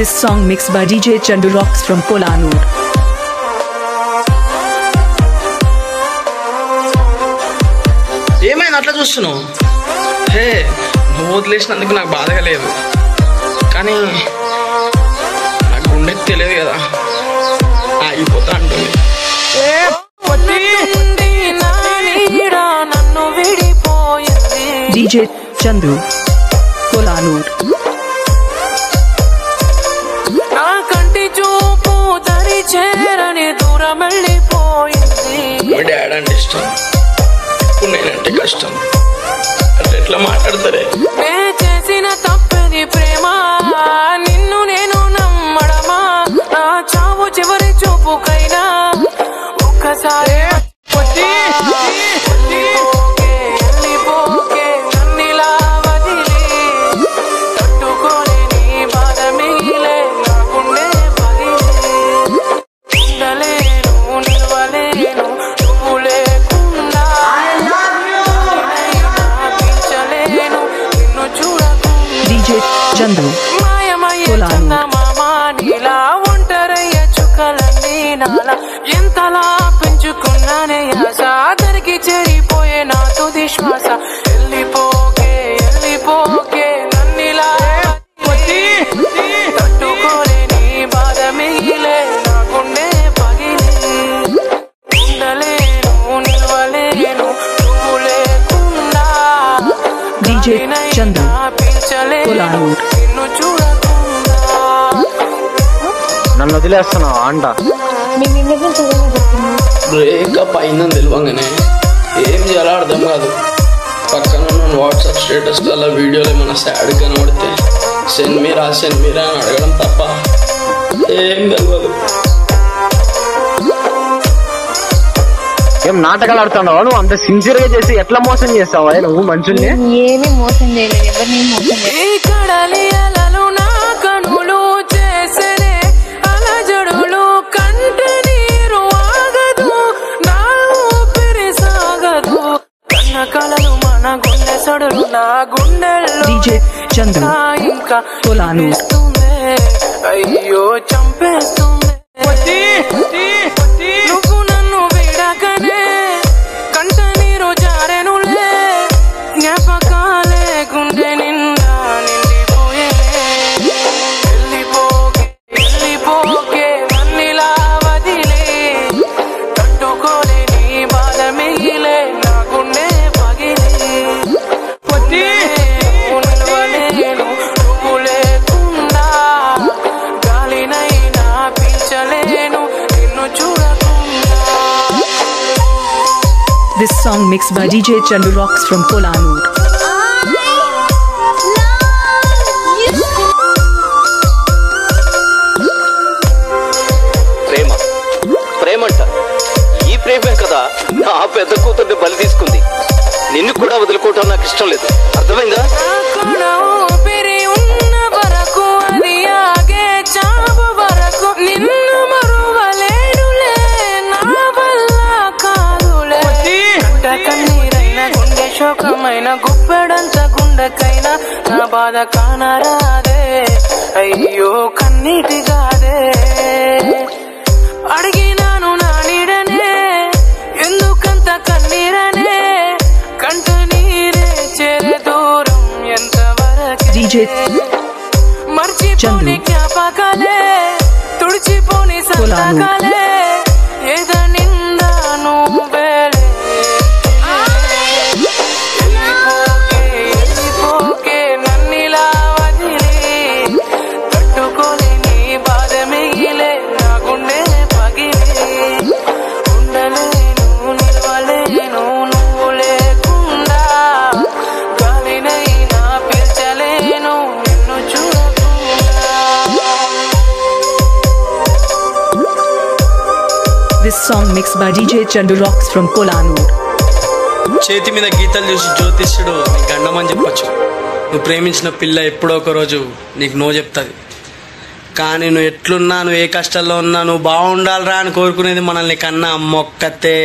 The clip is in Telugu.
This song mixed by DJ Chandu Rocks from Kolanur. ఏమైనా అట్లా చూస్తున్నావు? హే, నువ్వు వదిలేసినందుకు నాకు బాధగా లేదు, కానీ నాకు గుండె తెలియదు కదా, ఆగిపోతా అంటుంది. DJ Chandu Kolanur. నా కంటి చూపు దరి చేరని దూరం వెళ్ళిపోయింది. మీ డాడీ అంటే ఇష్టం, ఇప్పుడు నేనంటే కష్టం. అట్లా ఎట్లా మాట్లాడతారే? నే చేసిన తప్పది ప్రేమ, నిన్ను నేను నమ్మడమా? నా చావు చివరి చూపుకైనా ఒక్కసారి DJ Chandu Kolanur. నీలా ఒంటరయ్య చుక్కలన్నీ నాలా ఎంతలా పెంచుకున్నానే ఆశ, దరికి చేరిపోయే నా తుది శ్వాస. వెళ్ళిపోకే వెళ్ళిపోకే నన్నిలా తట్టుకోలేని బాధ మిగిలే, నా గుండె పగిలే. ఉండలేను నిలవలేను నువ్వు లేకుండా. DJ Chandu Kolanur. నిన్ను చూడకుండా నన్ను వదిలేస్తున్నావు అంట. బ్రేకప్ అయిందని తెలియగానే ఏం చేయాలో అర్థం కాదు. పక్కన ఉన్న వాట్సాప్ స్టేటస్లలో వీడియోలు ఏమైనా సాడ్ కనబడితే సెన్మీరా సెన్మీరా అని అడగడం తప్ప ఏం తెలియదు. ఏం నాటకాలు ఆడుతున్నావా నువ్వు? అంత సిన్సియర్ గా చేసి ఎట్లా మోసం చేస్తావా నువ్వు మనుషుల్ని? ఏమి మోసం చేయలేదు, ఎవరిని మోసం చేయలేదు. ఈ కడలి అలలు నా కనులు చేసనే అలజడులు, కంట నీరు ఆగదు, నా ఊపిరి సాగదు. కన్న కలలు మన గుండె సడులు, నా గుండెల్లో DJ Chandu ఇంకా Kolanur. అయ్యో చంపేస్తుంది. నువ్వు నన్ను విడకనే కంట నీరు జారెనులే, జ్ఞాపకాలే గుండె నిండా నిండిపోయే. వెళ్ళిపోకే వెళ్ళిపోకే నన్నిలా వదిలే, తట్టుకోలేని బాధ మిగిలే, నా గుండె పగిలే. నిలవలేను నువ్వు లేకుండా, గాలినైనా పీల్చలేను నిన్ను చూడకుండా. This song mixed by DJ Chandu Rocks from Kolanur. ప్రేమ ప్రేమంట, ఈ ప్రేమే కదా నా పెద్ద కూతుర్ని బలి తీసుకుంది. నిన్ను కూడా వదులుకోవటం నాకు ఇష్టం లేదు, అర్థమైందా? నా ఊపిరి ఉన్న వరకు, అది ఆగే చావు వరకు, నిన్ను మరువలేనులే, నా వల్ల కాదులే. కంట కన్నీరైన గుండె శోకమైన గుప్పెడంత గుండెకైనా నా బాధ కానరాదే, అయ్యో కన్నీటిగాదే. అడిగినాను నా నీడనే, ఎందుకంత కన్నీరనే, కంట నీరే చేరే దూరం ఎంతవరకు. DJ మర్చిపోని జ్ఞాపకాలే, తుడిచిపోని సంతకాలే, ఏద నిండా నువ్వేలే. వెళ్ళిపోకే వెళ్ళిపోకే నన్నిలా వదిలే, తట్టుకోలేని బాధ మిగిలే, నా గుండె పగిలే. ఉండలేను నిలవలేను నువ్వు లేకుండా, గాలినైనా పీల్చలేను నిన్ను చూడకుండా. This song mixed by DJ Chandu Rocks from Kolanur. చేతి మీద గీతలు చూసి జ్యోతిష్యుడు నీ గండమని చెప్పొచ్చు. నువ్వు ప్రేమించిన పిల్ల ఎప్పుడో ఒక రోజు నీకు నో చెప్తుంది. కానీ నువ్వు ఎట్లున్నా, నువ్వు ఏ కష్టాల్లో ఉన్నా, నువ్వు బాగుండాలిరా అని కోరుకునేది మనల్ని కన్నా అమ్మ ఒక్కతే.